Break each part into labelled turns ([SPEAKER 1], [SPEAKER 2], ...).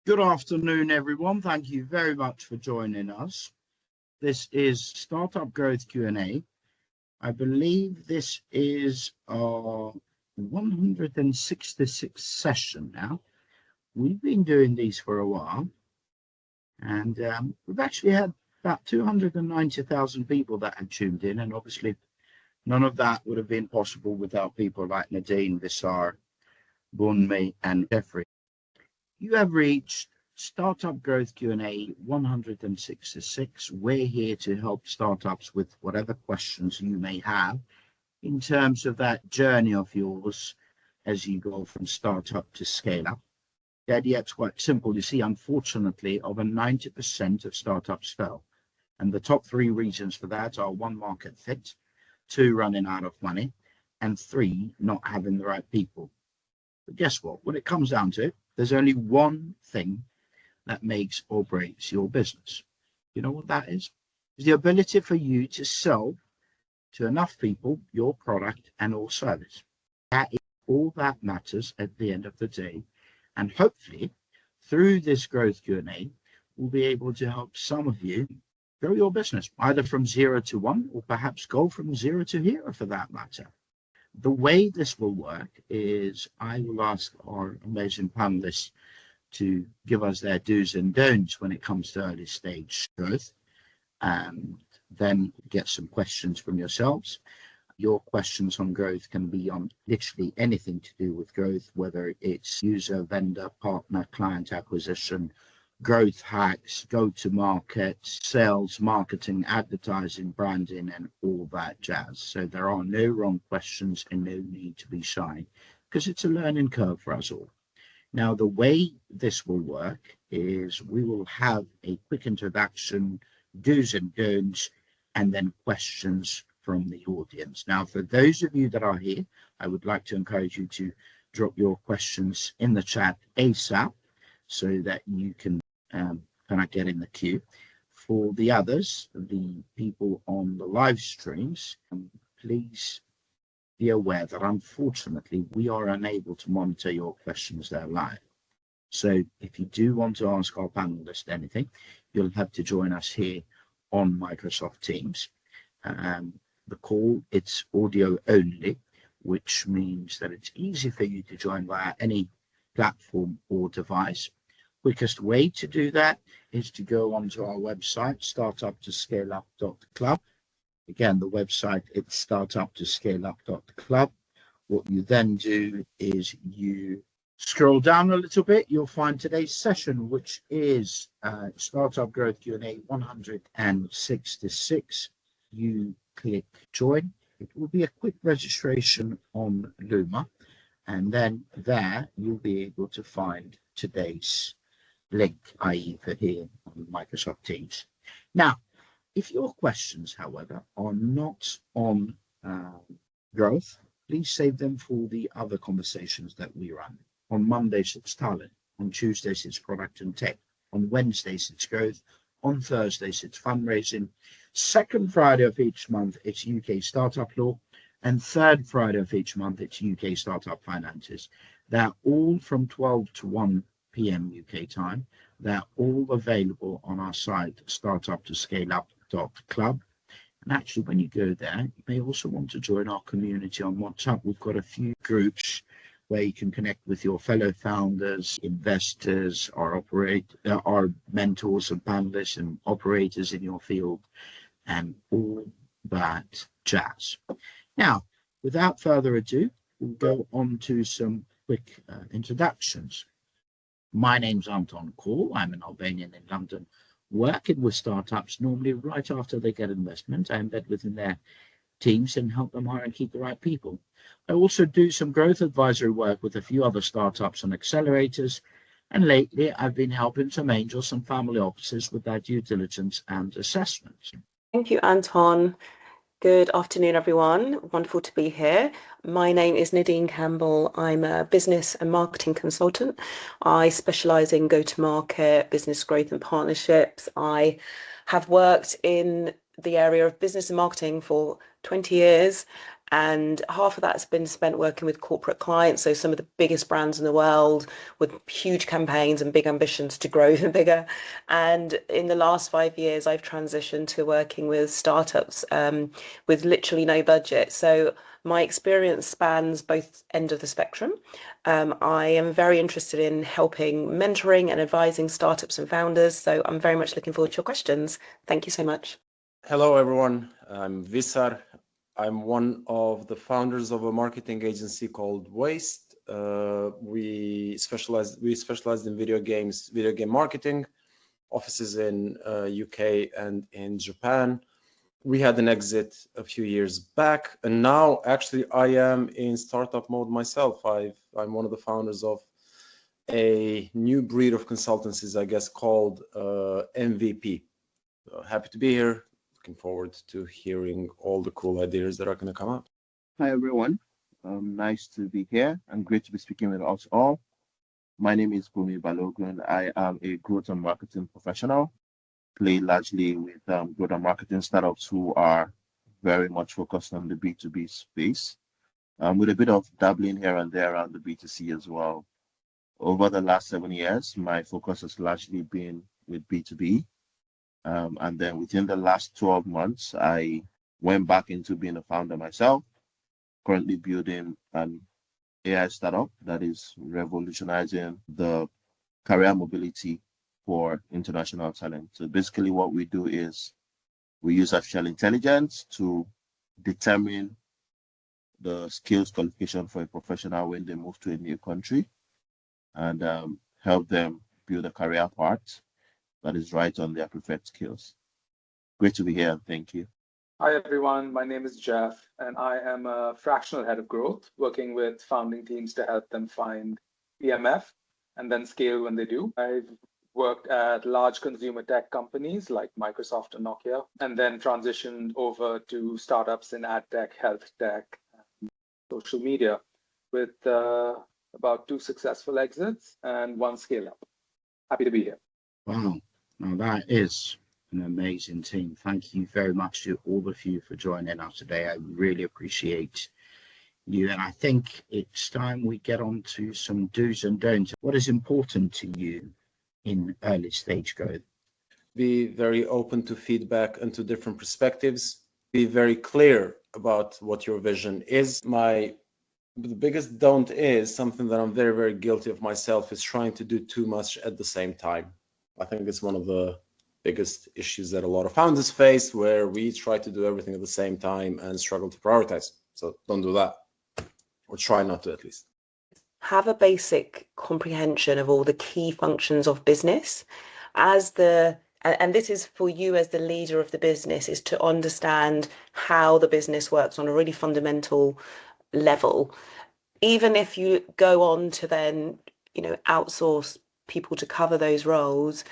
[SPEAKER 1] Good afternoon, everyone. Thank you very much for joining us. This is Startup Growth Q&A. I believe this is our 166th session now. We've been doing these for a while, and we've actually had about 290,000 people that have tuned in, and obviously none of that would have been possible without people like Nadine, Visar, Bunmi, and Jeffrey. You have reached Startup Growth Q&A 166. We're here to help startups with whatever questions you may have in terms of that journey of yours as you go from startup to scale up. The idea is quite simple. You see, unfortunately, over 90% of startups fail. And the top three reasons for that are 1, market fit, 2, running out of money, and 3, not having the right people. But guess what? When it comes down to it, there's only one thing that makes or breaks your business. You know what that is? It's the ability for you to sell to enough people your product and or service. That is all that matters at the end of the day. And hopefully, through this growth Q&A, we'll be able to help some of you grow your business, either from 0 to 1, or perhaps go from 0 to hero for that matter. The way this will work is I will ask our amazing panelists to give us their do's and don'ts when it comes to early stage growth, and then get some questions from yourselves. Your questions on growth can be on literally anything to do with growth, whether it's user, vendor, partner, client acquisition, growth hacks, go-to-market, sales, marketing, advertising, branding, and all that jazz. So there are no wrong questions and no need to be shy, because it's a learning curve for us all. Now, the way this will work is we will have a quick introduction, do's and don'ts, and then questions from the audience. Now, for those of you that are here, I would like to encourage you to drop your questions in the chat ASAP so that you can kind of get in the queue. For the others, the people on the live streams, please be aware that unfortunately we are unable to monitor your questions there live. So if you do want to ask our panelists anything, you'll have to join us here on Microsoft Teams. The call, it's audio only, which means that it's easy for you to join via any platform or device. Quickest way to do that is to go onto our website, startuptoscaleup.club. Again, the website, it's startuptoscaleup.club. What you then do is you scroll down a little bit. You'll find today's session, which is Startup Growth Q&A 166. You click join. It will be a quick registration on Luma. And then there you'll be able to find today's link, i.e. for here on Microsoft Teams. Now, if your questions, however, are not on growth, please save them for the other conversations that we run. On Mondays, it's talent. On Tuesdays, it's product and tech. On Wednesdays, it's growth. On Thursdays, it's fundraising. Second Friday of each month, it's UK startup law. And third Friday of each month, it's UK startup finances. They're all from 12 to 1 p.m. UK time. They're all available on our site, startuptoscaleup.club. And actually, when you go there, you may also want to join our community on WhatsApp. We've got a few groups where you can connect with your fellow founders, investors, our mentors and panelists and operators in your field, and all that jazz. Now, without further ado, we'll go on to some quick introductions. My name's Anton Call. I'm an Albanian in London, working with startups normally right after they get investment. I embed within their teams and help them hire and keep the right people. I also do some growth advisory work with a few other startups and accelerators. And lately, I've been helping some angels and family offices with their due diligence and assessments.
[SPEAKER 2] Thank you, Anton. Good afternoon, everyone. Wonderful to be here. My name is Nadine Campbell. I'm a business and marketing consultant. I specialise in go-to-market, business growth and partnerships. I have worked in the area of business and marketing for 20 years and half of that's been spent working with corporate clients, so some of the biggest brands in the world with huge campaigns and big ambitions to grow even bigger. And in the last 5 years, I've transitioned to working with startups with literally no budget. So my experience spans both ends of the spectrum. I am very interested in helping mentoring and advising startups and founders. So I'm very much looking forward to your questions. Thank you so much.
[SPEAKER 3] Hello, everyone. I'm Visar. I'm one of the founders of a marketing agency called Waste. We specialize in video game marketing, offices in UK and in Japan. We had an exit a few years back, and now actually I am in startup mode myself. I'm one of the founders of a new breed of consultancies, I guess, called MVP. Happy to be here. Looking forward to hearing all the cool ideas that are going to come out.
[SPEAKER 4] Hi, everyone. Nice to be here and great to be speaking with us all. My name is Bumi Balogun. I am a growth and marketing professional, play largely with growth and marketing startups who are very much focused on the B2B space, with a bit of dabbling here and there around the B2C as well. Over the last 7 years, my focus has largely been with B2B. And then within the last 12 months, I went back into being a founder myself, currently building an AI startup that is revolutionizing the career mobility for international talent. So basically what we do is we use artificial intelligence to determine the skills qualification for a professional when they move to a new country and help them build a career path that is right on their preferred skills. Great to be here and thank you.
[SPEAKER 5] Hi, everyone. My name is Jeff, and I am a fractional head of growth, working with founding teams to help them find EMF and then scale when they do. I've worked at large consumer tech companies like Microsoft and Nokia, and then transitioned over to startups in ad tech, health tech, and social media with about 2 successful exits and 1 scale up. Happy to be here.
[SPEAKER 1] Wow, now that is an amazing team. Thank you very much to all of you for joining us today. I really appreciate you. And I think it's time we get on to some do's and don'ts. What is important to you in early stage growth?
[SPEAKER 3] Be very open to feedback and to different perspectives. Be very clear about what your vision is. The biggest don't is something that I'm very, very guilty of myself, is trying to do too much at the same time. I think it's one of the biggest issues that a lot of founders face, where we try to do everything at the same time and struggle to prioritize. So don't do that, or try not to at least.
[SPEAKER 2] Have a basic comprehension of all the key functions of business and this is for you as the leader of the business, is to understand how the business works on a really fundamental level. Even if you go on to then, outsource people to cover those roles,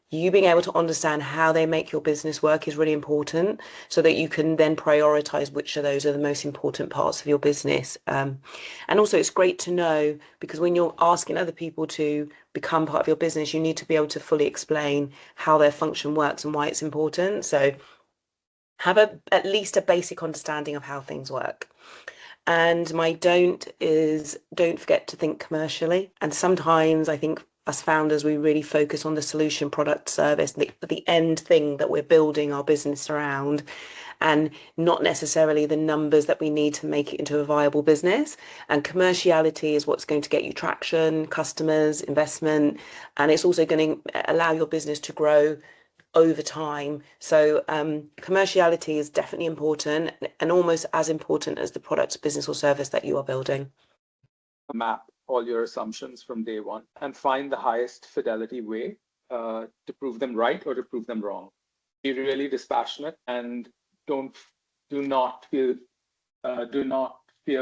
[SPEAKER 2] you being able to understand how they make your business work is really important, so that you can then prioritize which of those are the most important parts of your business. And also it's great to know, because when you're asking other people to become part of your business, you need to be able to fully explain how their function works and why it's important. So have at least a basic understanding of how things work. And my don't is, don't forget to think commercially. And sometimes I think as founders, we really focus on the solution, product, service, the end thing that we're building our business around, and not necessarily the numbers that we need to make it into a viable business. And commerciality is what's going to get you traction, customers, investment, and it's also going to allow your business to grow over time. So commerciality is definitely important, and almost as important as the product, business or service that you are building.
[SPEAKER 5] Map all your assumptions from day one and find the highest fidelity way to prove them right or to prove them wrong. Be really dispassionate and do not fear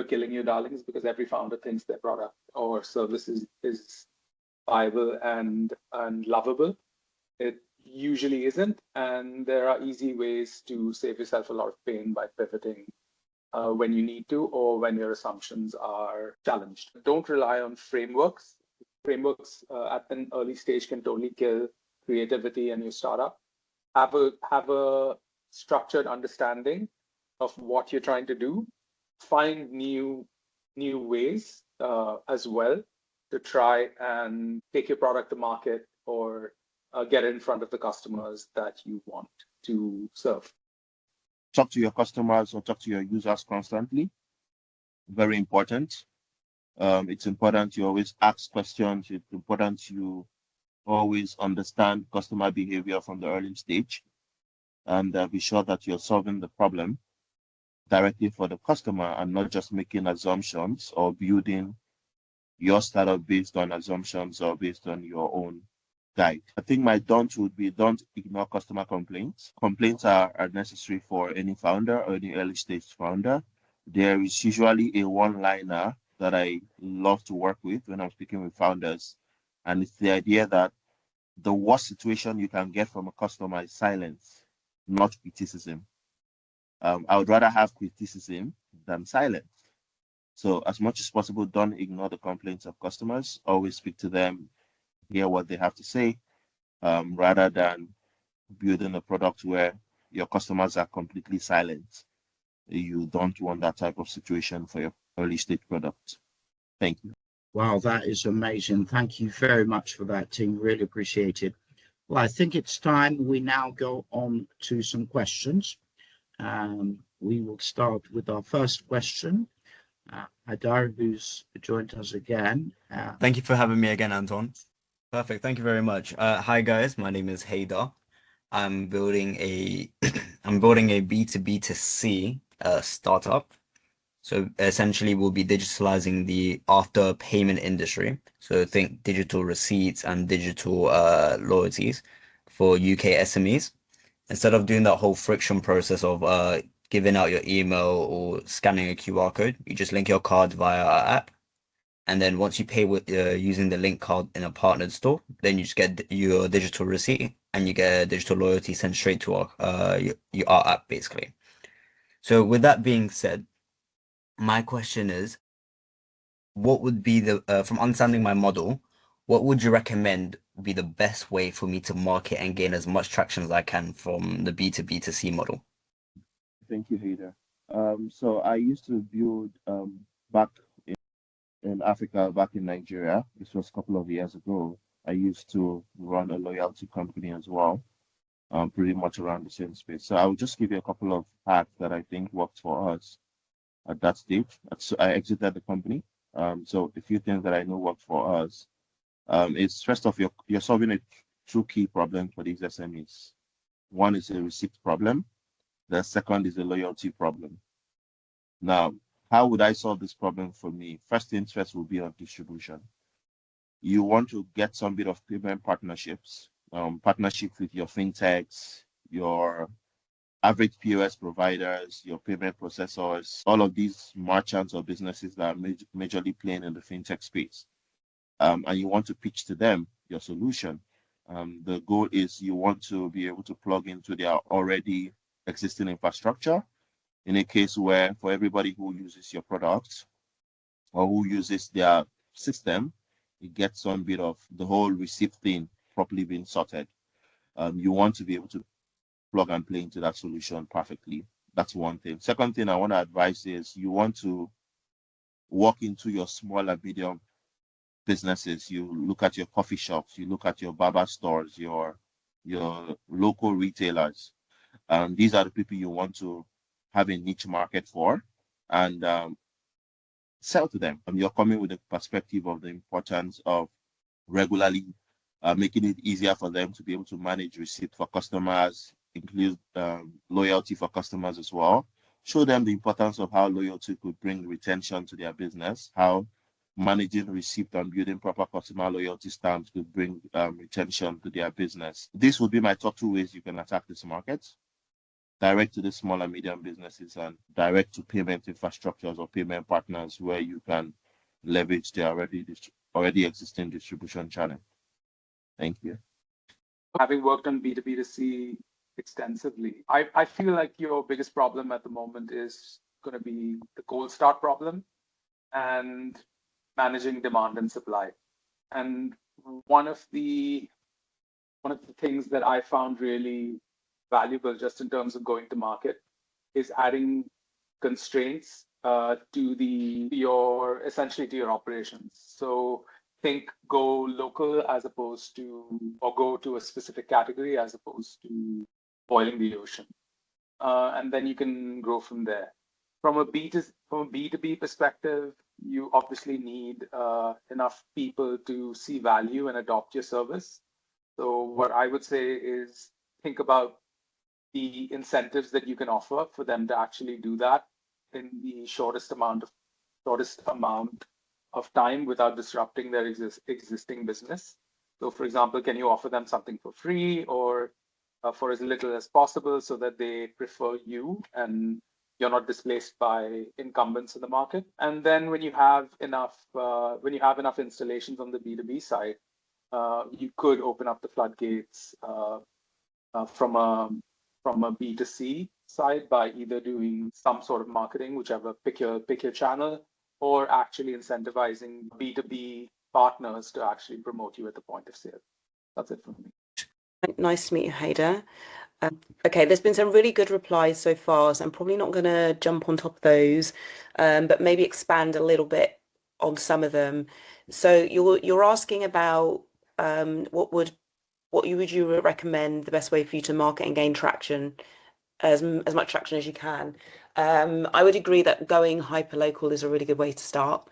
[SPEAKER 5] killing your darlings, because every founder thinks their product or service is viable and lovable. It usually isn't, and there are easy ways to save yourself a lot of pain by pivoting when you need to, or when your assumptions are challenged. Don't rely on frameworks. Frameworks at an early stage can totally kill creativity and your startup. Have a structured understanding of what you're trying to do, find new ways as well to try and take your product to market or get in front of the customers that you want to serve.
[SPEAKER 4] Talk to your customers or talk to your users constantly. Very important. It's important you always ask questions. It's important you always understand customer behavior from the early stage, and be sure that you're solving the problem directly for the customer and not just making assumptions or building your startup based on assumptions or based on your own guide. I think my don't would be don't ignore customer complaints. Complaints are necessary for any founder or any early stage founder. There is usually a one-liner that I love to work with when I'm speaking with founders. And it's the idea that the worst situation you can get from a customer is silence, not criticism. I would rather have criticism than silence. So as much as possible, don't ignore the complaints of customers. Always speak to them, hear what they have to say, rather than building a product where your customers are completely silent. You don't want that type of situation for your early stage product. Thank you.
[SPEAKER 1] Wow, that is amazing. Thank you very much for that, team. Really appreciate it. Well, I think it's time we now go on to some questions. We will start with our first question. Adar, who's joined us again.
[SPEAKER 6] Thank you for having me again, Anton. Perfect. Thank you very much. Hi guys, my name is Haydar. I'm building a B2B2C startup. So essentially, we'll be digitalizing the after payment industry. So think digital receipts and digital loyalties for UK SMEs. Instead of doing that whole friction process of giving out your email or scanning a QR code, you just link your card via our app. And then once you pay with using the link card in a partnered store, then you just get your digital receipt and you get a digital loyalty sent straight to our app, basically. So with that being said, my question is, what would be from understanding my model, what would you recommend would be the best way for me to market and gain as much traction as I can from the B2B2C model?
[SPEAKER 4] Thank you, Haydar. So I used to build back in Africa, back in Nigeria. This was a couple of years ago. I used to run a loyalty company as well, pretty much around the same space. So I'll just give you a couple of hacks that I think worked for us at that stage. So I exited the company. So a few things that I know worked for us is, first off, you're solving a true key problem for these SMEs. One is a receipt problem. The second is a loyalty problem. Now, how would I solve this problem for me? First things first will be on distribution. You want to get some bit of payment partnerships, partnerships with your fintechs, your average POS providers, your payment processors, all of these merchants or businesses that are majorly playing in the fintech space. And you want to pitch to them your solution. The goal is you want to be able to plug into their already existing infrastructure, in a case where for everybody who uses your product or who uses their system, you get some bit of the whole receipt thing properly being sorted. You want to be able to plug and play into that solution perfectly. That's one thing. Second thing I want to advise is you want to walk into your small and medium businesses. You look at your coffee shops, you look at your barber stores, your local retailers. These are the people you want to have a niche market for and sell to them. You're coming with a perspective of the importance of regularly making it easier for them to be able to manage receipt for customers, include loyalty for customers as well. Show them the importance of how loyalty could bring retention to their business, how managing receipt and building proper customer loyalty stamps could bring retention to their business. This would be my top 2 ways you can attack this market. Direct to the small and medium businesses and direct to payment infrastructures or payment partners where you can leverage their already existing distribution channel. Thank you.
[SPEAKER 5] Having worked on B2B2C extensively, I feel like your biggest problem at the moment is going to be the cold start problem and managing demand and supply. And one of the things that I found really valuable just in terms of going to market is adding constraints essentially to your operations. So think go local as opposed to, or go to a specific category as opposed to boiling the ocean. And then you can grow from there. From a B2B perspective, you obviously need enough people to see value and adopt your service. So what I would say is think about the incentives that you can offer for them to actually do that in the shortest amount of time without disrupting their existing business. So for example, can you offer them something for free or for as little as possible so that they prefer you and you're not displaced by incumbents in the market? And then when you have enough installations on the B2B side, you could open up the floodgates from a B2C side by either doing some sort of marketing, whichever, pick your channel, or actually incentivizing B2B partners to actually promote you at the point of sale. That's it from me.
[SPEAKER 2] Nice to meet you, Haider. Okay, there's been some really good replies so far, so I'm probably not going to jump on top of those, but maybe expand a little bit on some of them. So you're asking about what would you recommend the best way for you to market and gain traction, as much traction as you can? I would agree that going hyper-local is a really good way to start.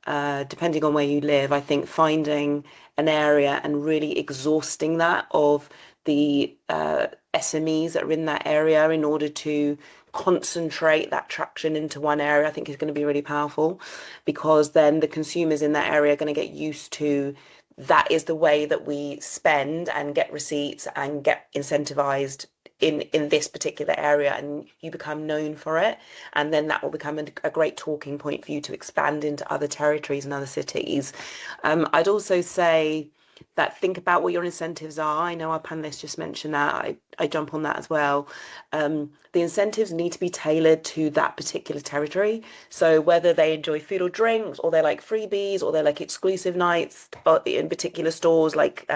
[SPEAKER 2] Depending on where you live, I think finding an area and really exhausting that of the SMEs that are in that area in order to concentrate that traction into one area, I think is going to be really powerful, because then the consumers in that area are going to get used to that is the way that we spend and get receipts and get incentivized in this particular area, and you become known for it, and then that will become a great talking point for you to expand into other territories and other cities. I'd also say that think about what your incentives are. I know our panelists just mentioned that. I jump on that as well. The incentives need to be tailored to that particular territory. So whether they enjoy food or drinks, or they like freebies, or they like exclusive nights in particular stores, like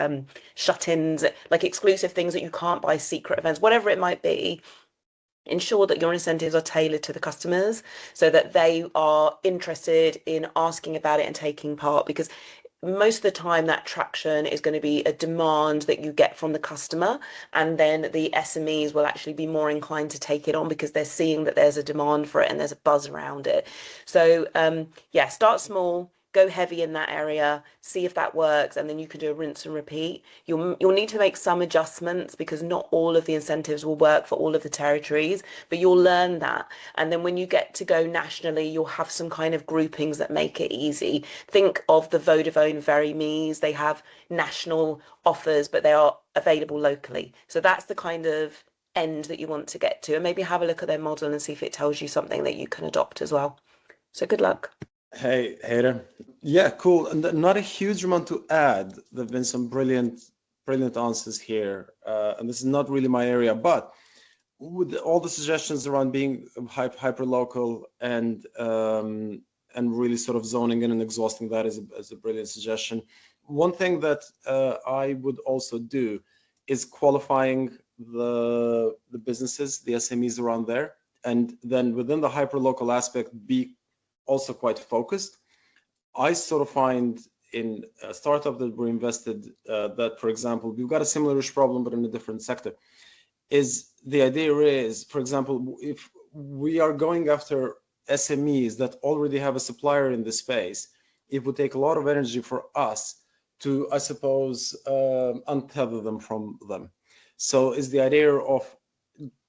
[SPEAKER 2] shut-ins, like exclusive things that you can't buy, secret events, whatever it might be, ensure that your incentives are tailored to the customers so that they are interested in asking about it and taking part, because most of the time that traction is going to be a demand that you get from the customer, and then the SMEs will actually be more inclined to take it on because they're seeing that there's a demand for it and there's a buzz around it. So yeah, start small, go heavy in that area, see if that works, and then you can do a rinse and repeat. You'll need to make some adjustments because not all of the incentives will work for all of the territories, but you'll learn that. And then when you get to go nationally, you'll have some kind of groupings that make it easy. Think of the Vodafone Very Me's. They have national offers, but they are available locally. So that's the kind of end that you want to get to, and maybe have a look at their model and see if it tells you something that you can adopt as well. So good luck.
[SPEAKER 3] Hey, Haider. Yeah, cool. And not a huge amount to add. There have been some brilliant answers here. And this is not really my area, but with all the suggestions around being hyper local and really sort of zoning in and exhausting that is a brilliant suggestion. One thing that I would also do is qualifying the businesses, the SMEs around there, and then within the hyper local aspect, be also quite focused. I sort of find in a startup that we're invested that, for example, we've got a similar-ish problem, but in a different sector. The idea is, for example, if we are going after SMEs that already have a supplier in this space, it would take a lot of energy for us to, I suppose, untether them from them. So is the idea of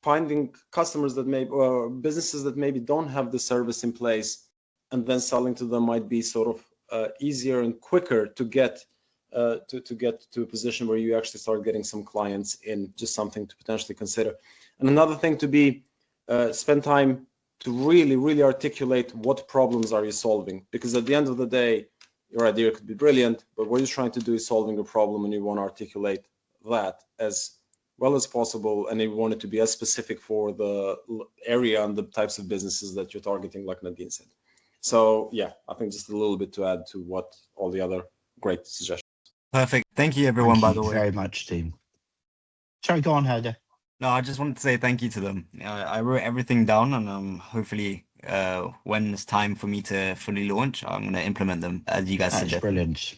[SPEAKER 3] finding customers that may, or businesses that maybe don't have the service in place, and then selling to them might be sort of easier and quicker to get to a position where you actually start getting some clients in. Just something to potentially consider. And another thing to be spend time to really articulate what problems are you solving, because at the end of the day, your idea could be brilliant, but what you're trying to do is solving a problem, and you want to articulate that as well as possible, and you want it to be as specific for the area and the types of businesses that you're targeting, like Nadine said. So yeah, I think just a little bit to add to what all the other great suggestions.
[SPEAKER 6] Perfect. Thank you, everyone, by the way.
[SPEAKER 1] Very much, team. Sorry, go on, Haider.
[SPEAKER 6] No, I just wanted to say thank you to them. I wrote everything down, and hopefully when it's time for me to fully launch, I'm going to implement them as you guys
[SPEAKER 1] That's
[SPEAKER 6] suggested.
[SPEAKER 1] brilliant.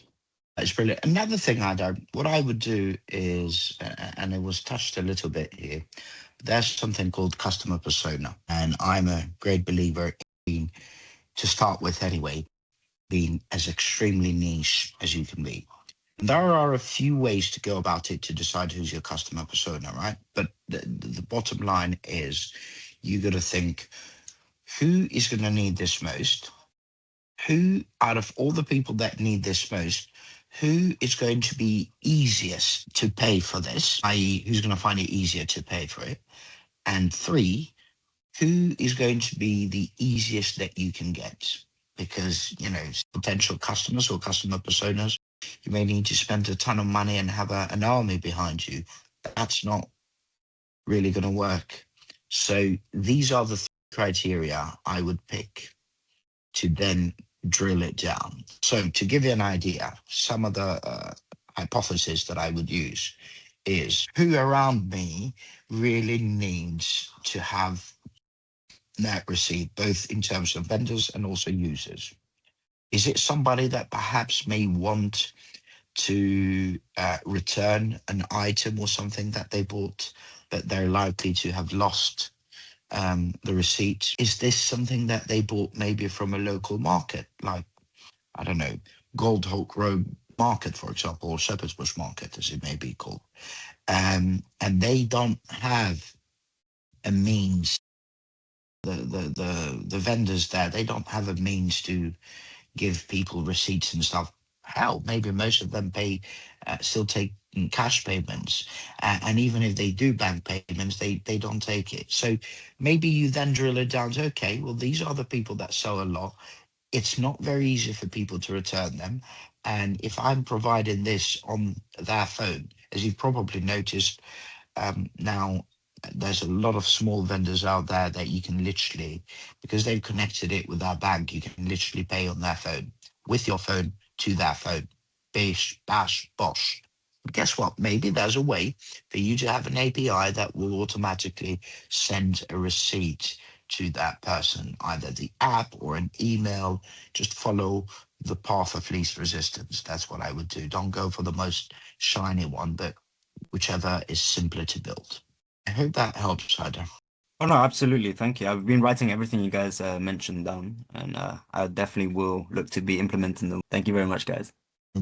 [SPEAKER 1] That's brilliant. Another thing what I would do is, and it was touched a little bit here, there's something called customer persona. And I'm a great believer in, to start with anyway, being as extremely niche as you can be. There are a few ways to go about it to decide who's your customer persona, right? But the bottom line is you got to think, who is going to need this most? Who, out of all the people that need this most, who is going to be easiest to pay for this, i.e., who's going to find it easier to pay for it? And three, who is going to be the easiest that you can get? Because, potential customers or customer personas, you may need to spend a ton of money and have an army behind you. That's not really going to work. So these are the criteria I would pick to then drill it down. So to give you an idea, some of the hypotheses that I would use is who around me really needs to have net receipt, both in terms of vendors and also users. Is it somebody that perhaps may want to return an item or something that they bought that they're likely to have lost the receipt? Is this something that they bought maybe from a local market, like, I don't know, Goldhawk Road Market, for example, or Shepherd's Bush Market, as it may be called, and they don't have a means. The vendors there, they don't have a means to give people receipts and stuff. Hell, maybe most of them still take cash payments, and even if they do bank payments, they don't take it. So maybe you then drill it down to, okay, well, these are the people that sell a lot. It's not very easy for people to return them, and if I'm providing this on their phone, as you've probably noticed, now there's a lot of small vendors out there that you can literally, because they've connected it with our bank, you can literally pay on their phone, with your phone to their phone. Bish, bash, bosh. But guess what? Maybe there's a way for you to have an API that will automatically send a receipt to that person, either the app or an email. Just follow the path of least resistance. That's what I would do. Don't go for the most shiny one, but whichever is simpler to build. I hope that helps, Hyder.
[SPEAKER 6] Oh no, absolutely. Thank you. I've been writing everything you guys mentioned down, and I definitely will look to be implementing them. Thank you very much, guys.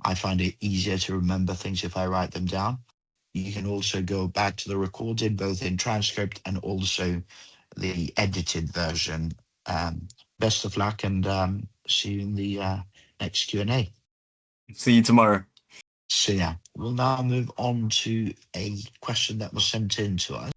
[SPEAKER 1] I find it easier to remember things if I write them down. You can also go back to the recording, both in transcript and also the edited version. Best of luck, and see you in the next Q&A.
[SPEAKER 6] See you tomorrow.
[SPEAKER 1] So yeah, we'll now move on to a question that was sent in to us.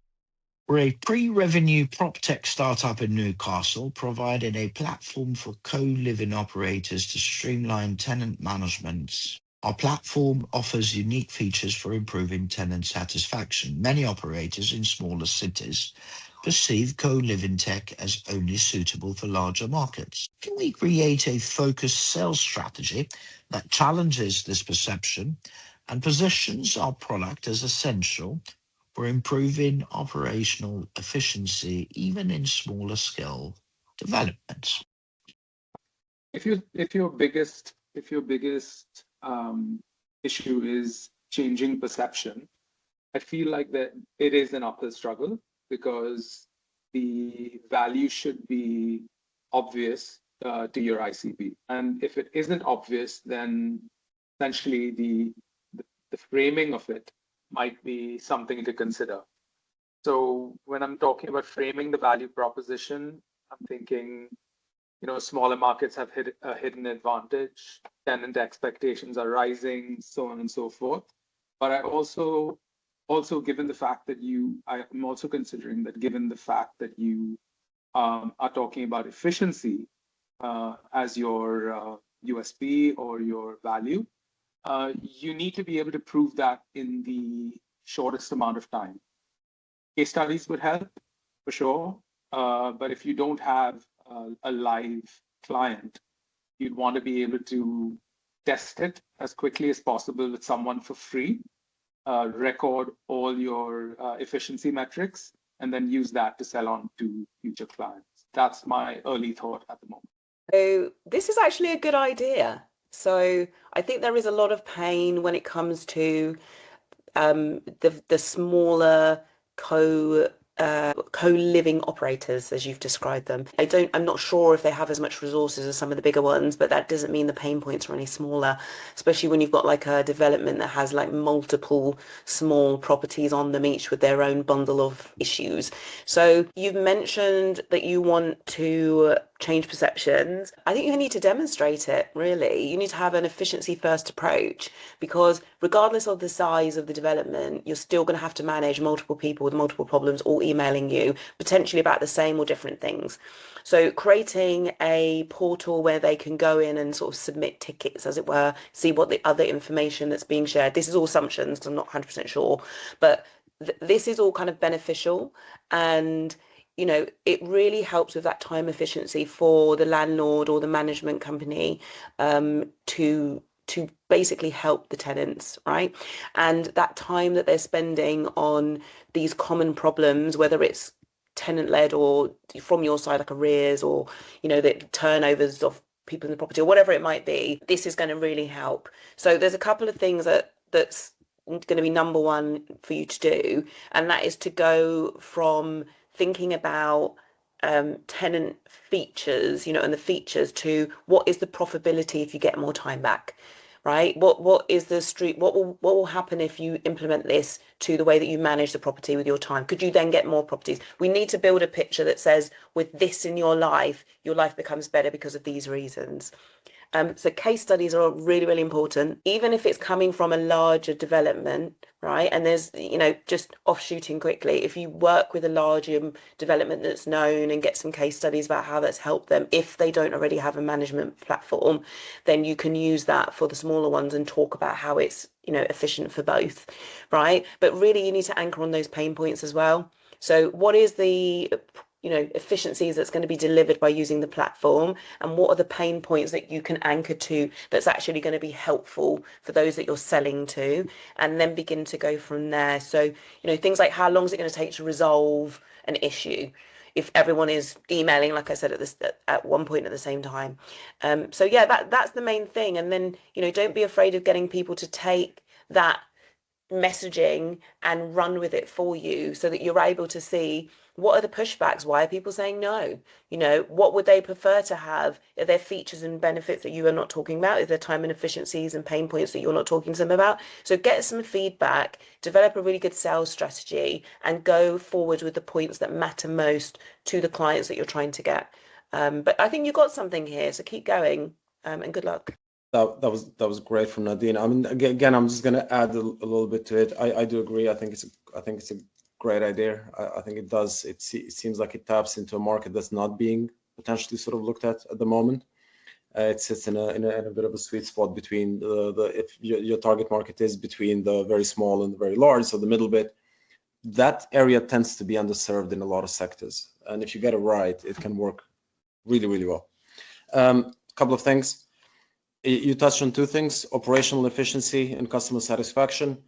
[SPEAKER 1] We're a pre-revenue prop tech startup in Newcastle, providing a platform for co-living operators to streamline tenant management. Our platform offers unique features for improving tenant satisfaction. Many operators in smaller cities perceive co-living tech as only suitable for larger markets. Can we create a focused sales strategy that challenges this perception and positions our product as essential for improving operational efficiency, even in smaller scale developments?
[SPEAKER 5] If your biggest issue is changing perception, I feel like that it is an uphill struggle, because the value should be obvious to your ICP, and if it isn't obvious, then essentially the framing of it might be something to consider. So when I'm talking about framing the value proposition, I'm thinking, smaller markets have a hidden advantage, tenant expectations are rising, so on and so forth. But I also given the fact that I'm also considering that, given the fact that you are talking about efficiency as your USP or your value, you need to be able to prove that in the shortest amount of time. Case studies would help for sure, but if you don't have a live client, you'd want to be able to test it as quickly as possible with someone for free, record all your efficiency metrics, and then use that to sell on to future clients. That's my early thought at the moment.
[SPEAKER 2] So this is actually a good idea. So I think there is a lot of pain when it comes to the smaller co-living operators, as you've described them. I'm not sure if they have as much resources as some of the bigger ones, but that doesn't mean the pain points are any smaller, especially when you've got like a development that has like multiple small properties on them, each with their own bundle of issues. So you've mentioned that you want to change perceptions. I think you need to demonstrate it, really. You need to have an efficiency first approach, because regardless of the size of the development, you're still going to have to manage multiple people with multiple problems all emailing you, potentially about the same or different things. So creating a portal where they can go in and sort of submit tickets, as it were, see what the other information that's being shared. This is all assumptions, I'm not 100% sure, but this is all kind of beneficial, and it really helps with that time efficiency for the landlord or the management company to basically help the tenants, right? And that time that they're spending on these common problems, whether it's tenant-led or from your side like arrears, or the turnovers of people in the property, or whatever it might be, this is going to really help. So there's a couple of things that's going to be number one for you to do, and that is to go from thinking about tenant features, and the features, to what is the profitability if you get more time back, right? What is the street? What will happen if you implement this to the way that you manage the property with your time? Could you then get more properties? We need to build a picture that says, with this in your life becomes better because of these reasons. So case studies are really, really important, even if it's coming from a larger development, right? And there's, just offshooting quickly, if you work with a larger development that's known and get some case studies about how that's helped them, if they don't already have a management platform, then you can use that for the smaller ones and talk about how it's, efficient for both, right? But really, you need to anchor on those pain points as well. So what is the efficiencies that's going to be delivered by using the platform, and what are the pain points that you can anchor to that's actually going to be helpful for those that you're selling to, and then begin to go from there. So things like, how long is it going to take to resolve an issue if everyone is emailing, like I said, at one point at the same time. So yeah, that's the main thing. And then don't be afraid of getting people to take that messaging and run with it for you, so that you're able to see, what are the pushbacks? Why are people saying no? What would they prefer to have? Are there features and benefits that you are not talking about? Is there time and efficiencies and pain points that you're not talking to them about? So get some feedback, develop a really good sales strategy, and go forward with the points that matter most to the clients that you're trying to get. But I think you've got something here, so keep going, and good luck.
[SPEAKER 3] That was great from Nadine. I mean, again, I'm just going to add a little bit to it. I do agree. I think it's a great idea. I think it does. It seems like it taps into a market that's not being potentially sort of looked at the moment. It sits in a bit of a sweet spot between if your target market is between the very small and the very large, so the middle bit. That area tends to be underserved in a lot of sectors, and if you get it right, it can work really, really well. Couple of things. You touched on two things: operational efficiency and customer satisfaction.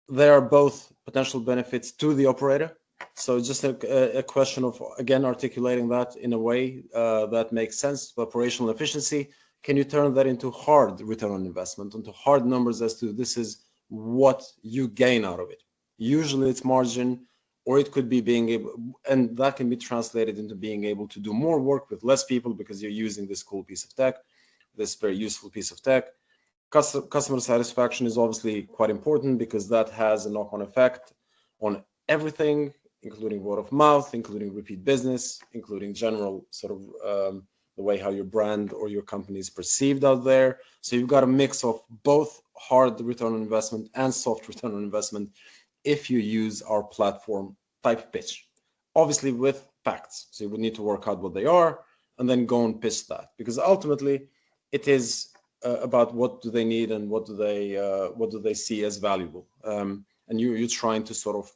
[SPEAKER 3] They are both potential benefits to the operator. So it's just a question of, again, articulating that in a way that makes sense. Operational efficiency, can you turn that into hard return on investment, into hard numbers as to this is what you gain out of it? Usually it's margin, or it could be being able, and that can be translated into being able to do more work with less people because you're using this cool piece of tech, this very useful piece of tech. Customer satisfaction is obviously quite important because that has a knock-on effect on everything, including word of mouth, including repeat business, including general sort of the way how your brand or your company is perceived out there. So you've got a mix of both hard return on investment and soft return on investment if you use our platform type pitch, obviously with facts. So you would need to work out what they are and then go and pitch that, because ultimately it is about what do they need and what do they see as valuable, and you're trying to sort of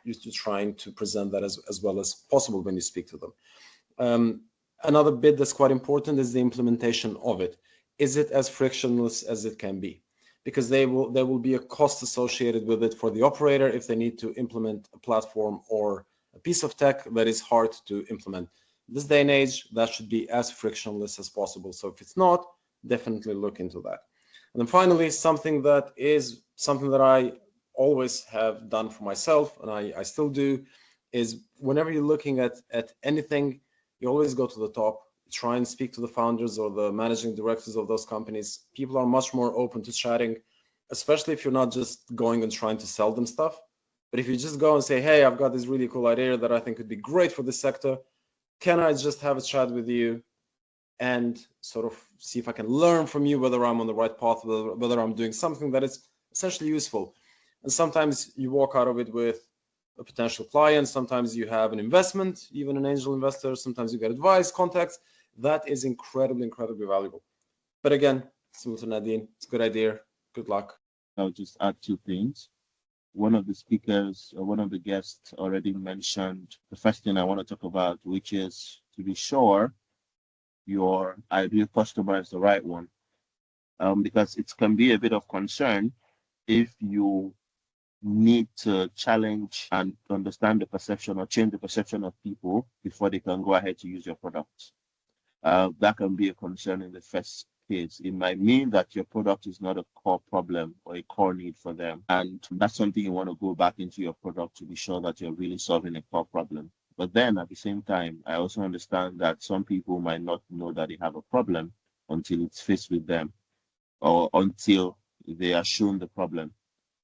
[SPEAKER 3] you're trying to present that as well as possible when you speak to them. Another bit that's quite important is the implementation of it. Is it as frictionless as it can be? Because there will be a cost associated with it for the operator if they need to implement a platform or a piece of tech that is hard to implement. This day and age, that should be as frictionless as possible. So if it's not, definitely look into that. And then finally, something that I always have done for myself, and I still do, is whenever you're looking at anything, you always go to the top, try and speak to the founders or the managing directors of those companies. People are much more open to chatting, especially if you're not just going and trying to sell them stuff. But if you just go and say, hey, I've got this really cool idea that I think could be great for this sector, can I just have a chat with you and sort of see if I can learn from you whether I'm on the right path, whether I'm doing something that is essentially useful. And sometimes you walk out of it with a potential client, sometimes you have an investment, even an angel investor, sometimes you get advice, contacts. That is incredibly, incredibly valuable. But again, similar to Nadine, it's a good idea. Good luck.
[SPEAKER 4] I'll just add two things. One of the speakers or one of the guests already mentioned the first thing I want to talk about, which is to be sure your ideal customer is the right one. Because it can be a bit of concern if you need to challenge and understand the perception or change the perception of people before they can go ahead to use your product. That can be a concern in the first case. It might mean that your product is not a core problem or a core need for them. And that's something you want to go back into your product to be sure that you're really solving a core problem. But then at the same time, I also understand that some people might not know that they have a problem until it's faced with them or until they are shown the problem,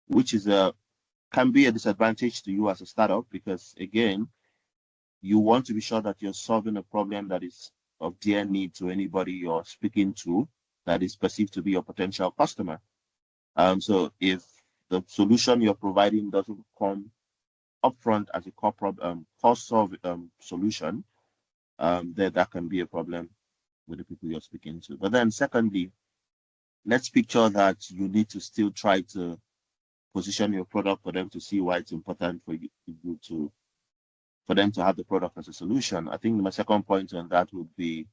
[SPEAKER 4] which is can be a disadvantage to you as a startup because, again, you want to be sure that you're solving a problem that is of dear need to anybody you're speaking to that is perceived to be your potential customer. So if the solution you're providing doesn't come upfront as a core problem, solution, then that can be a problem with the people you're speaking to. But then secondly, let's picture that you need to still try to position your product for them to see why it's important for them to have the product as a solution. I think my second point on that would be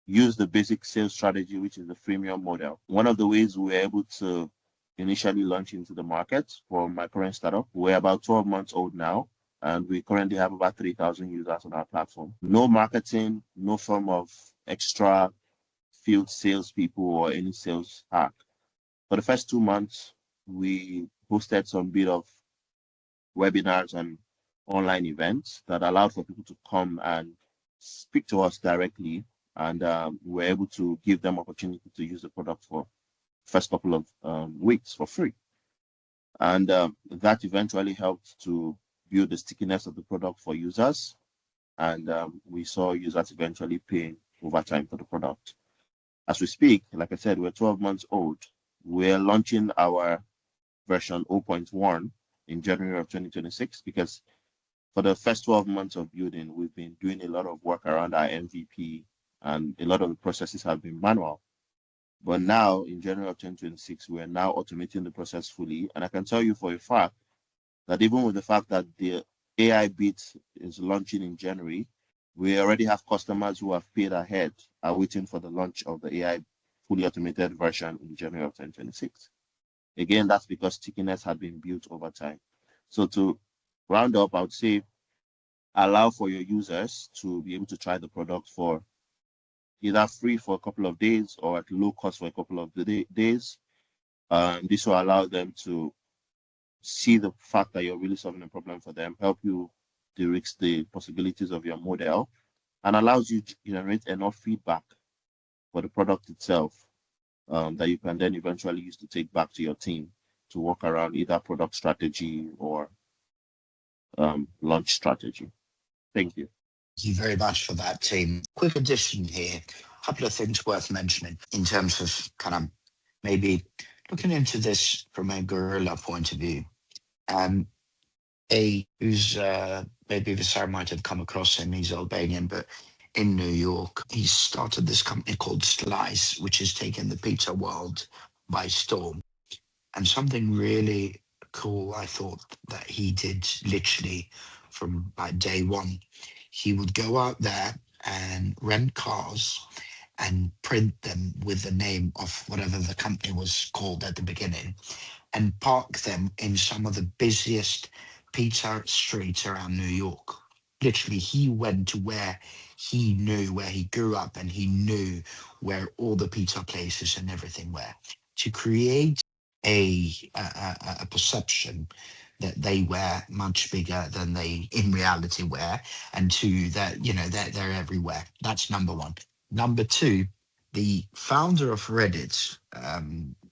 [SPEAKER 4] use the basic sales strategy, which is the freemium model. One of the ways we were able to initially launch into the market for my current startup, we're about 12 months old now, and we currently have about 3,000 users on our platform. No marketing, no form of extra field salespeople or any sales hack. For the first 2 months, we hosted some bit of webinars and online events that allowed for people to come and speak to us directly, and we were able to give them opportunity to use the product for the first couple of weeks for free. And that eventually helped to build the stickiness of the product for users, and we saw users eventually paying over time for the product. As we speak, like I said, we're 12 months old. We're launching our version 0.1 in January of 2026 because for the first 12 months of building, we've been doing a lot of work around our MVP, and a lot of the processes have been manual. But now in January of 2026, we're now automating the process fully. And I can tell you for a fact that even with the fact that the AI bit is launching in January, we already have customers who have paid ahead, are waiting for the launch of the AI fully automated version in January of 2026. Again, that's because stickiness had been built over time. So to round up, I would say allow for your users to be able to try the product for either free for a couple of days or at low cost for a couple of days. This will allow them to see the fact that you're really solving a problem for them, help you de-risk the possibilities of your model, and allows you to generate enough feedback for the product itself that you can then eventually use to take back to your team to work around either product strategy or launch strategy. Thank you.
[SPEAKER 7] Thank you very much for that, team. Quick addition here. A couple of things worth mentioning in terms of kind of maybe looking into this from a guerrilla point of view. Who's maybe Visar might have come across him, he's Albanian, but in New York, he started this company called Slice, which has taken the pizza world by storm. And something really cool, I thought, that he did literally from like day one. He would go out there and rent cars and print them with the name of whatever the company was called at the beginning and park them in some of the busiest pizza streets around New York. literally he went to where he knew, where he grew up, and he knew where all the pizza places and everything were, to create a perception that they were much bigger than they in reality were, and two, that they're everywhere. That's number one. Number two, the founder of Reddit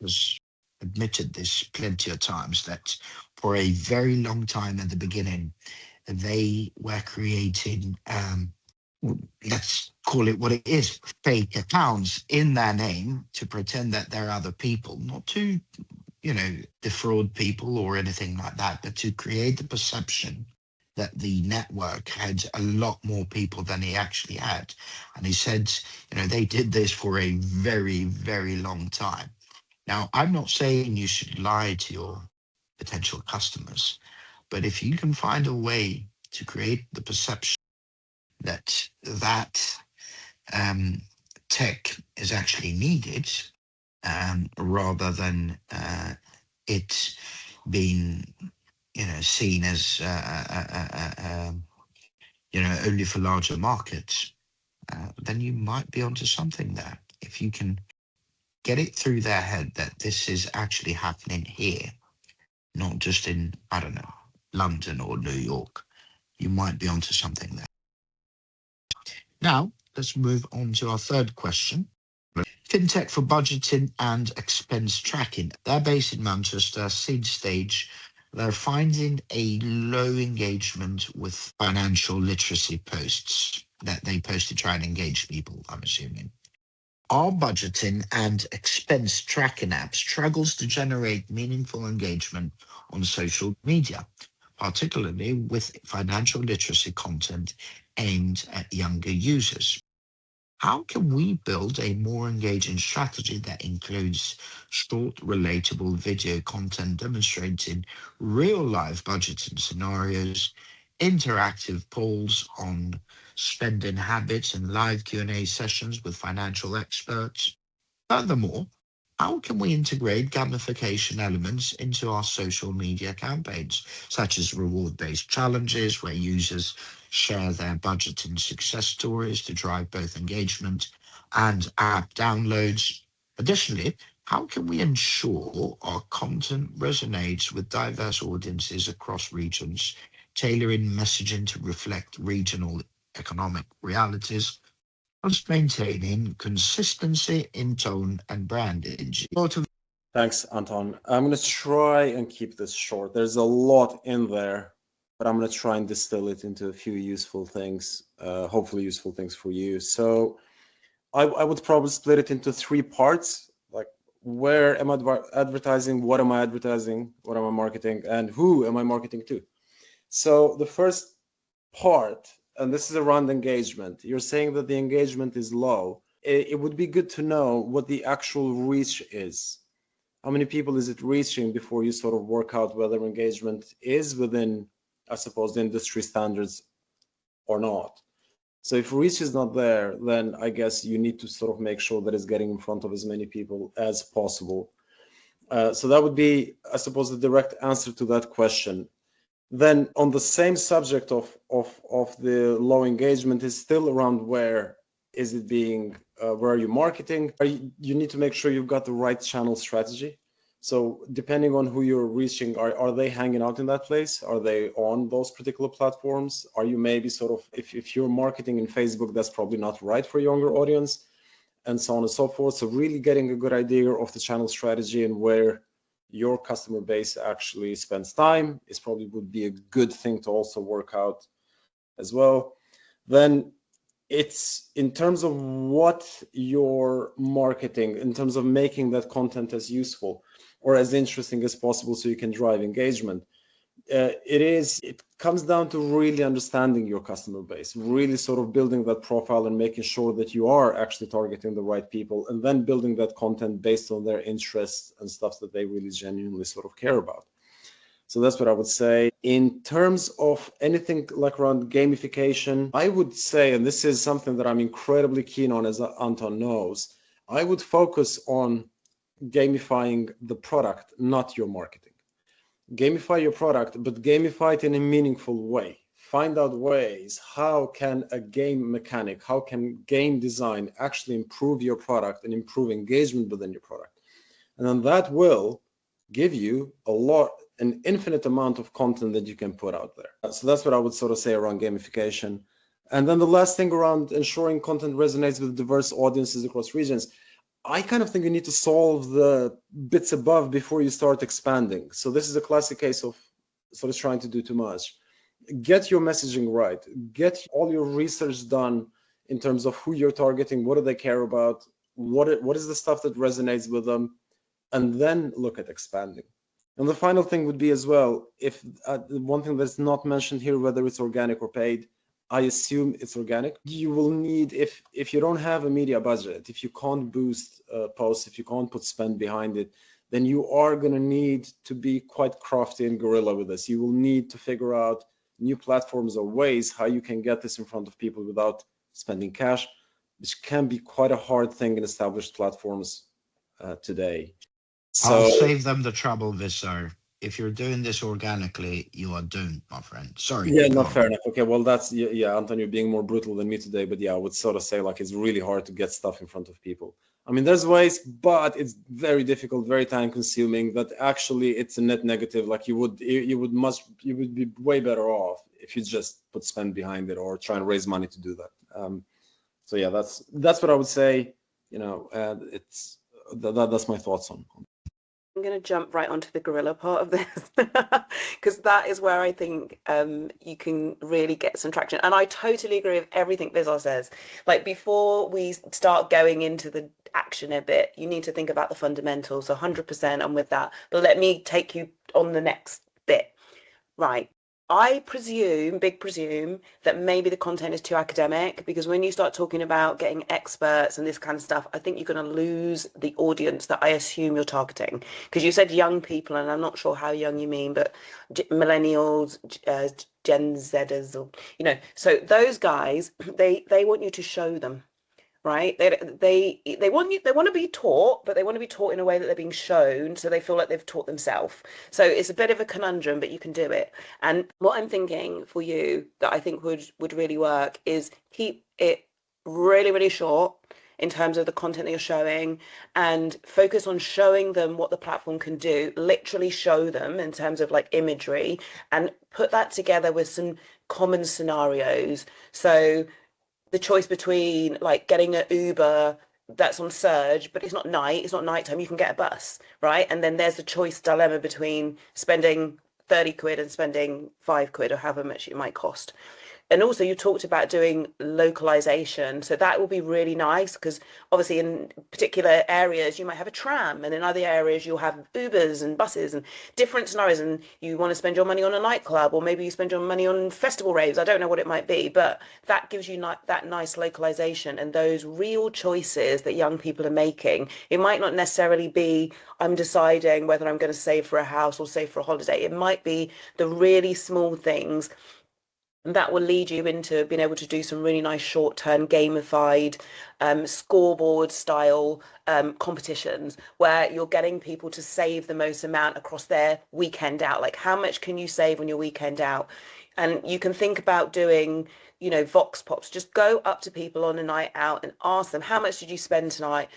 [SPEAKER 7] was admitted this plenty of times, that for a very long time at the beginning they were creating, let's call it what it is, fake accounts in their name to pretend that they're other people, not to, defraud people or anything like that, but to create the perception that the network had a lot more people than he actually had. And he said, they did this for a very, very long time. Now, I'm not saying you should lie to your potential customers, but if you can find a way to create the perception that tech is actually needed, rather than it being, seen as, only for larger markets, then you might be onto something there. If you can get it through their head that this is actually happening here, not just in, I don't know, London or New York, you might be onto something there. Now, let's move on to our third question. FinTech for budgeting and expense tracking. They're based in Manchester, seed stage. They're finding a low engagement with financial literacy posts that they post to try and engage people, I'm assuming. Our budgeting and expense tracking app struggles to generate meaningful engagement on social media, particularly with financial literacy content aimed at younger users. How can we build a more engaging strategy that includes short, relatable video content demonstrating real-life budgeting scenarios, interactive polls on spending habits, and live Q&A sessions with financial experts? Furthermore, how can we integrate gamification elements into our social media campaigns, such as reward-based challenges where users share their budgeting success stories to drive both engagement and app downloads? Additionally, how can we ensure our content resonates with diverse audiences across regions, tailoring messaging to reflect regional economic realities, whilst maintaining consistency in tone and branding?
[SPEAKER 3] Thanks, Anton. I'm going to try and keep this short. There's a lot in there, but I'm going to try and distill it into a few useful things, hopefully useful things for you. So I would probably split it into 3 parts, like where am I advertising, what am I advertising, what am I marketing, and who am I marketing to? So the first part, and this is around engagement. You're saying that the engagement is low. It would be good to know what the actual reach is. How many people is it reaching before you sort of work out whether engagement is within, I suppose, the industry standards or not. So if reach is not there, then I guess you need to sort of make sure that it's getting in front of as many people as possible. So that would be, I suppose, the direct answer to that question. Then on the same subject of the low engagement is still around where is it being, where are you marketing? You need to make sure you've got the right channel strategy. So depending on who you're reaching, are they hanging out in that place? Are they on those particular platforms? Are you maybe sort of, if you're marketing in Facebook, that's probably not right for a younger audience, and so on and so forth. So really getting a good idea of the channel strategy and where your customer base actually spends time is probably would be a good thing to also work out as well. Then it's in terms of what you're marketing, in terms of making that content as useful or as interesting as possible so you can drive engagement. It comes down to really understanding your customer base, really sort of building that profile and making sure that you are actually targeting the right people, and then building that content based on their interests and stuff that they really genuinely sort of care about. So that's what I would say. In terms of anything like around gamification, I would say, and this is something that I'm incredibly keen on, as Anton knows, I would focus on gamifying the product, not your marketing. Gamify your product, but gamify it in a meaningful way. find out ways how can a game mechanic, how can game design actually improve your product and improve engagement within your product. And then that will give you an infinite amount of content that you can put out there. So that's what I would sort of say around gamification. And then the last thing around ensuring content resonates with diverse audiences across regions. I kind of think you need to solve the bits above before you start expanding. So this is a classic case of sort of trying to do too much. Get your messaging right. Get all your research done in terms of who you're targeting, what do they care about, what is the stuff that resonates with them, and then look at expanding. And the final thing would be as well, if one thing that's not mentioned here, whether it's organic or paid, I assume it's organic. You will need, if you don't have a media budget, if you can't boost posts, if you can't put spend behind it, then you are going to need to be quite crafty and guerrilla with this. You will need to figure out new platforms or ways how you can get this in front of people without spending cash, which can be quite a hard thing in established platforms today. So
[SPEAKER 7] I'll save them the trouble, Visar. If you're doing this organically, you are doomed, my friend. Sorry.
[SPEAKER 3] yeah, not fair enough. Okay, well, that's, yeah, Antonio, being more brutal than me today, but yeah, I would sort of say like it's really hard to get stuff in front of people. I mean, there's ways, but it's very difficult, very time consuming, that actually it's a net negative. Like you would be way better off if you just put spend behind it or try and raise money to do that. So yeah, that's what I would say, you know, it's, that's my thoughts on.
[SPEAKER 2] I'm going to jump right onto the guerrilla part of this because that is where I think you can really get some traction. And I totally agree with everything Vizar says. Like before we start going into the action a bit, you need to think about the fundamentals. 100% I'm with that. But let me take you on the next bit. Right. I presume, big presume, that maybe the content is too academic, because when you start talking about getting experts and this kind of stuff, I think you're going to lose the audience that I assume you're targeting. Because you said young people, and I'm not sure how young you mean, but millennials, Gen Zers, or, you know, so those guys, they want you to show them. Right? They want to be taught, but they want to be taught in a way that they're being shown, so they feel like they've taught themselves. So it's a bit of a conundrum, but you can do it. And what I'm thinking for you that I think would really work is keep it really, really short in terms of the content that you're showing, and focus on showing them what the platform can do. Literally show them in terms of like imagery, and put that together with some common scenarios. So the choice between like getting an Uber that's on surge, but it's not nighttime, you can get a bus, right? And then there's the choice dilemma between spending 30 quid and spending 5 quid, or however much it might cost. And also you talked about doing localization, so that will be really nice, because obviously in particular areas you might have a tram, and in other areas you'll have Ubers and buses and different scenarios, and you want to spend your money on a nightclub, or maybe you spend your money on festival raves. I don't know what it might be, but that gives you that nice localization and those real choices that young people are making. It might not necessarily be, I'm deciding whether I'm going to save for a house or save for a holiday. It might be the really small things. And that will lead you into being able to do some really nice short-term gamified scoreboard style competitions, where you're getting people to save the most amount across their weekend out. Like, how much can you save on your weekend out? And you can think about doing, you know, vox pops. Just go up to people on a night out and ask them, how much did you spend tonight?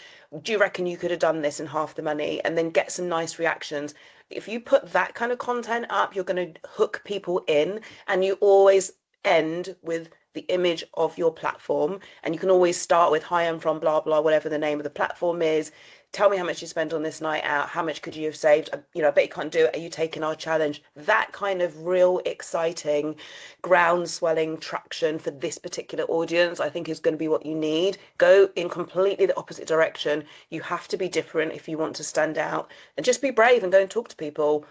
[SPEAKER 2] Do you reckon you could have done this in half the money? And then get some nice reactions. If you put that kind of content up, you're going to hook people in, and you always end with the image of your platform. And you can always start with, hi, I'm from blah, blah, whatever the name of the platform is. Tell me how much you spent on this night out. How much could you have saved? You know, I bet you can't do it. Are you taking our challenge? That kind of real exciting ground swelling traction for this particular audience, I think, is going to be what you need. Go in completely the opposite direction. You have to be different if you want to stand out, and just be brave and go and talk to people.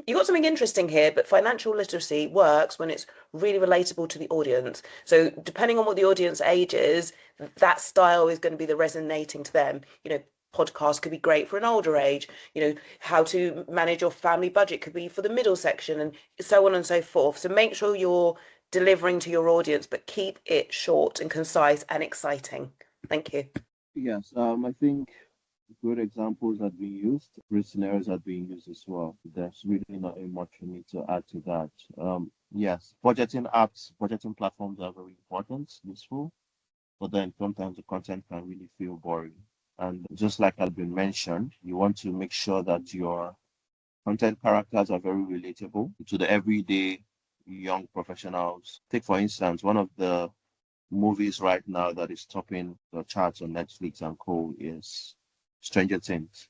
[SPEAKER 2] You got something interesting here, but financial literacy works when it's really relatable to the audience. So depending on what the audience age is, that style is going to be the resonating to them. You know, podcast could be great for an older age. You know, how to manage your family budget could be for the middle section, and so on and so forth. So make sure you're delivering to your audience, but keep it short and concise and exciting. Thank you.
[SPEAKER 4] Yes, I think Good examples are being used, great scenarios are being used as well. There's really not much for me to add to that. Yes, budgeting apps, budgeting platforms are very important, useful, but then sometimes the content can really feel boring. And just like has been mentioned, you want to make sure that your content characters are very relatable to the everyday young professionals. Take, for instance, one of the movies right now that is topping the charts on Netflix and co is Stranger Things.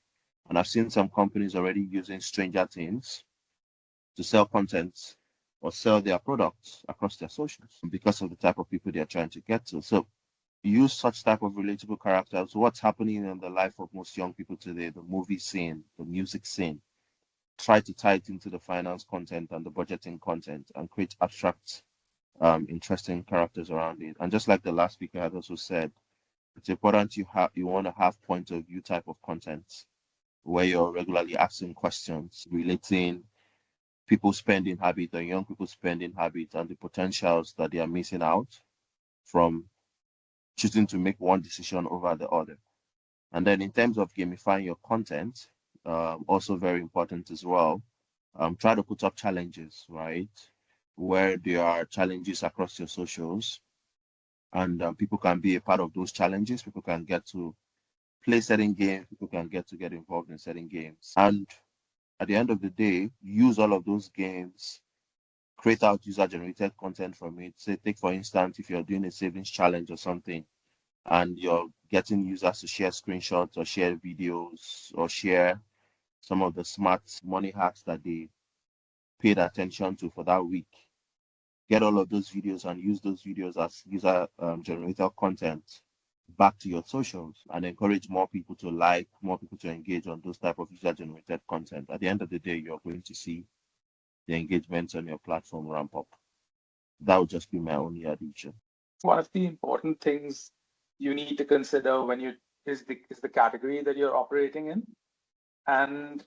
[SPEAKER 4] And I've seen some companies already using Stranger Things to sell content or sell their products across their socials because of the type of people they're trying to get to. So use such type of relatable characters. What's happening in the life of most young people today, the movie scene, the music scene. Try to tie it into the finance content and the budgeting content and create abstract, interesting characters around it. And just like the last speaker had also said, it's important you want to have point of view type of content where you're regularly asking questions relating people's spending habit or young people's spending habits and the potentials that they are missing out from choosing to make one decision over the other. And then in terms of gamifying your content, also very important as well. Try to put up challenges, right? Where there are challenges across your socials, and people can be a part of those challenges. People can get to play certain games. People can get involved in certain games. And at the end of the day, use all of those games, create out user-generated content from it. Say, take for instance, if you're doing a savings challenge or something, and you're getting users to share screenshots or share videos or share some of the smart money hacks that they paid attention to for that week. Get all of those videos and use those videos as user generated content back to your socials and encourage more people to like, more people to engage on those type of user generated content. At the end of the day, you're going to see the engagement on your platform ramp up. That would just be my only addition.
[SPEAKER 5] One of the important things you need to consider when you is the category that you're operating in. And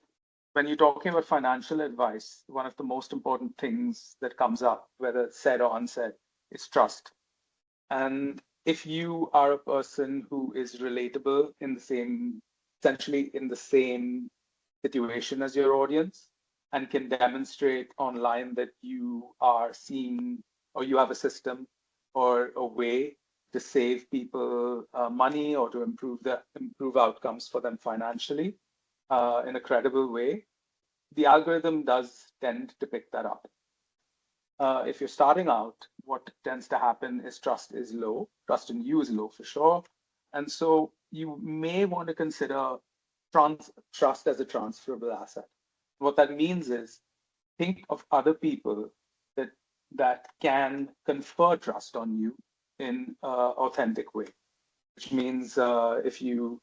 [SPEAKER 5] when you're talking about financial advice, one of the most important things that comes up, whether it's said or unsaid, is trust. And if you are a person who is relatable essentially in the same situation as your audience, and can demonstrate online that you are seeing or you have a system or a way to save people money or to improve outcomes for them financially in a credible way, the algorithm does tend to pick that up. If you're starting out, what tends to happen is trust is low. Trust in you is low for sure. And so you may want to consider trust as a transferable asset. What that means is think of other people that can confer trust on you in an authentic way, which means if you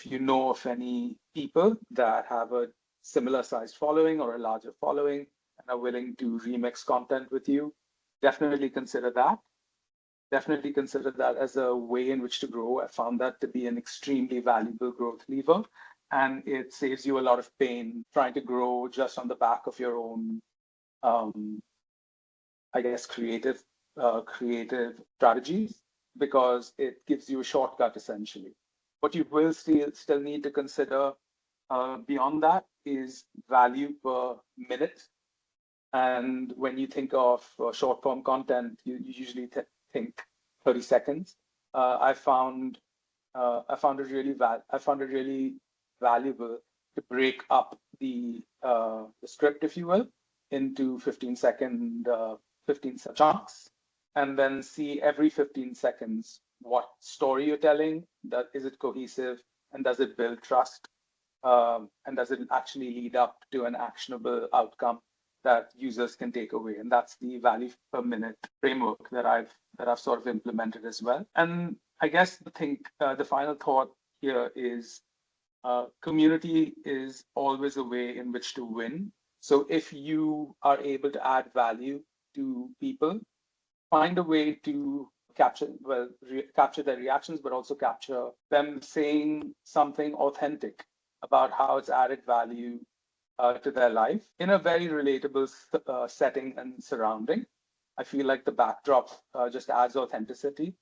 [SPEAKER 5] know of any people that have a similar sized following or a larger following and are willing to remix content with you, definitely consider that. Definitely consider that as a way in which to grow. I found that to be an extremely valuable growth lever, and it saves you a lot of pain trying to grow just on the back of your own, I guess, creative strategies, because it gives you a shortcut essentially. What you will still need to consider beyond that is value per minute. And when you think of short form content, you usually think 30 seconds. I found it really valuable to break up the script, if you will, into 15-second chunks, and then see every 15 seconds what story you're telling. Is it cohesive, and does it build trust, and does it actually lead up to an actionable outcome that users can take away? And that's the value per minute framework that I've sort of implemented as well. And I guess the final thought here is community is always a way in which to win. So if you are able to add value to people, find a way to capture their reactions, but also capture them saying something authentic about how it's added value to their life in a very relatable setting and surrounding. I feel like the backdrop just adds authenticity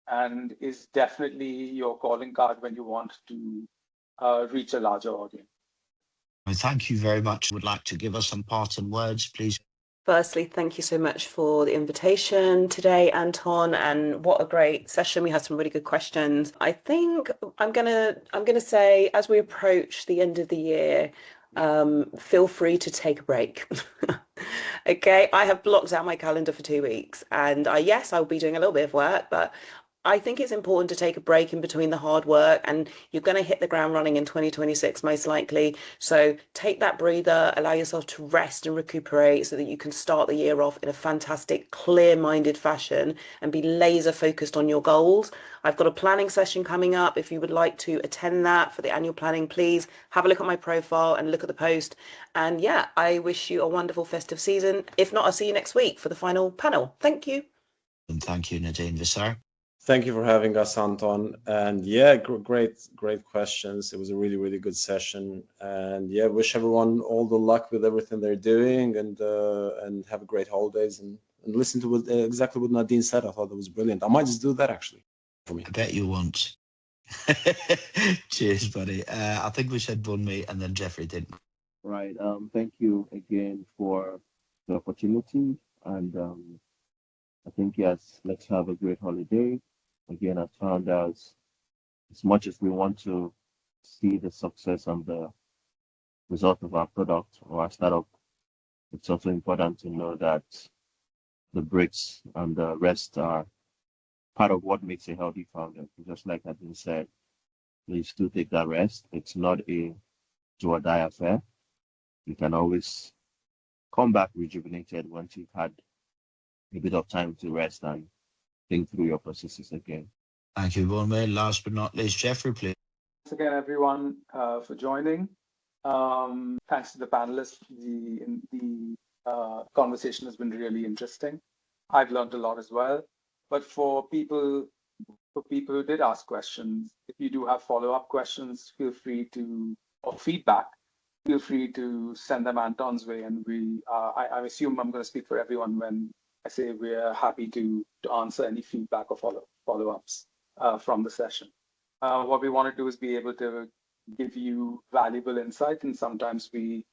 [SPEAKER 5] and is definitely your calling card when you want to reach a larger audience.
[SPEAKER 7] Thank you very much. Would like to give us some parting words, please?
[SPEAKER 2] Firstly, thank you so much for the invitation today, Anton, and what a great session. We had some really good questions. I think I'm gonna say, as we approach the end of the year, feel free to take a break. Okay, I have blocked out my calendar for 2 weeks, and yes, I'll be doing a little bit of work, but I think it's important to take a break in between the hard work, and you're going to hit the ground running in 2026 most likely. So take that breather, allow yourself to rest and recuperate so that you can start the year off in a fantastic, clear-minded fashion and be laser focused on your goals. I've got a planning session coming up. If you would like to attend that for the annual planning, please have a look at my profile and look at the post. And yeah, I wish you a wonderful festive season. If not, I'll see you next week for the final panel. Thank you.
[SPEAKER 7] And thank you, Nadine Visser.
[SPEAKER 3] Thank you for having us, Anton. And yeah, great questions. It was a really good session. And yeah, wish everyone all the luck with everything they're doing, and have a great holidays, and listen to exactly what Nadine said. I thought that was brilliant. I might just do that actually for me.
[SPEAKER 7] I bet you won't. Cheers, buddy. I think we said Bunmi and then Jeffrey didn't.
[SPEAKER 4] Right. Thank you again for the opportunity, and I think, yes, let's have a great holiday. Again, as founders, as much as we want to see the success and the result of our product or our startup, it's also important to know that the bricks and the rest are part of what makes a healthy founder. Just like has been said, please do take that rest. It's not a do or die affair. You can always come back rejuvenated once you've had a bit of time to rest and think through your processes again.
[SPEAKER 7] Thank you, Bunmi. Last but not least, Jeffrey, please.
[SPEAKER 5] Thanks again, everyone, for joining. Thanks to the panelists. The conversation has been really interesting. I've learned a lot as well. But for people who did ask questions, if you do have follow-up questions, feel free to, or feedback, feel free to send them Anton's way. And I assume I'm going to speak for everyone when I say we're happy to answer any feedback or follow-ups from the session. What we want to do is be able to give you valuable insight, and sometimes we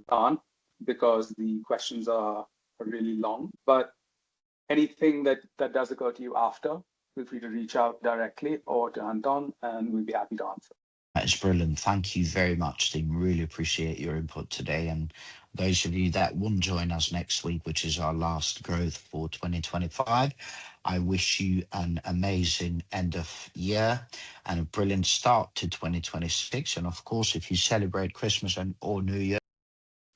[SPEAKER 5] can't because the questions are really long. But anything that does occur to you after, feel free to reach out directly or to Anton, and we'll be happy to answer.
[SPEAKER 7] That's brilliant. Thank you very much, team. Really appreciate your input today. And those of you that won't join us next week, which is our last growth for 2025, I wish you an amazing end of year and a brilliant start to 2026. And of course, if you celebrate Christmas or New Year,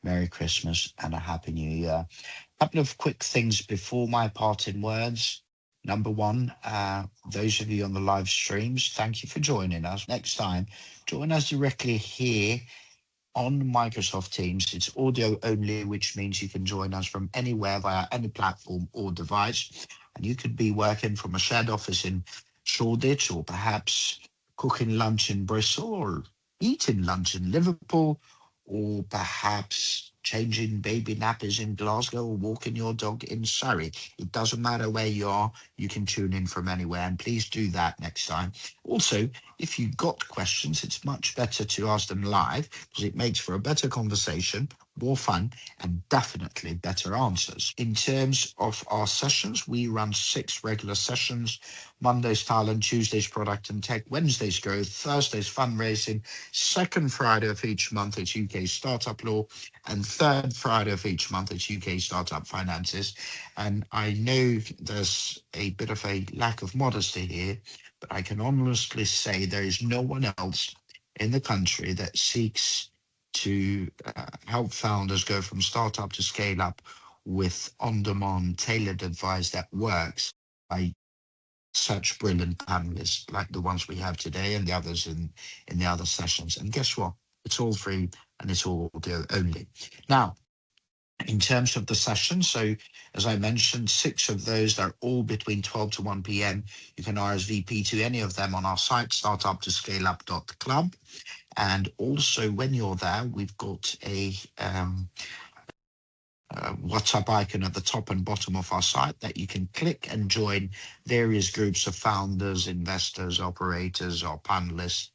[SPEAKER 7] Merry Christmas and a Happy New Year. A couple of quick things before my parting words. Number one, those of you on the live streams, thank you for joining us. Next time, join us directly here on Microsoft Teams. It's audio only, which means you can join us from anywhere via any platform or device. And you could be working from a shared office in Shoreditch, or perhaps cooking lunch in Bristol, or eating lunch in Liverpool, or perhaps changing baby nappies in Glasgow, or walking your dog in Surrey. It doesn't matter where you are, you can tune in from anywhere, and please do that next time. Also, if you've got questions, it's much better to ask them live because it makes for a better conversation, more fun, and definitely better answers. In terms of our sessions, we run 6 regular sessions: Mondays talent, Tuesdays product and tech, Wednesdays growth, Thursdays fundraising, second Friday of each month it's UK startup law, and third Friday of each month it's UK startup finances. And I know there's a bit of a lack of modesty here, but I can honestly say there is no one else in the country that seeks to help founders go from startup to scale up with on-demand tailored advice that works by such brilliant panelists like the ones we have today and the others in the other sessions. And guess what? It's all free and it's all audio only. Now, in terms of the session, so as I mentioned, 6 of those, they're all between 12 to 1 p.m. You can RSVP to any of them on our site, startuptoscaleup.club. And also when you're there, we've got a WhatsApp icon at the top and bottom of our site that you can click and join various groups of founders, investors, operators, or panelists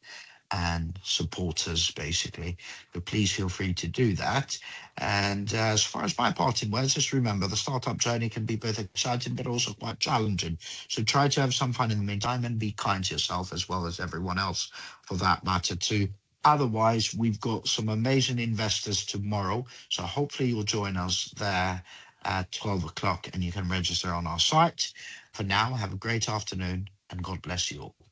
[SPEAKER 7] and support us, basically. But please feel free to do that. And as far as my parting words, just remember the startup journey can be both exciting but also quite challenging. So try to have some fun in the meantime and be kind to yourself as well as everyone else for that matter too. Otherwise, we've got some amazing investors tomorrow. So hopefully you'll join us there at 12 o'clock and you can register on our site. For now, have a great afternoon and God bless you all.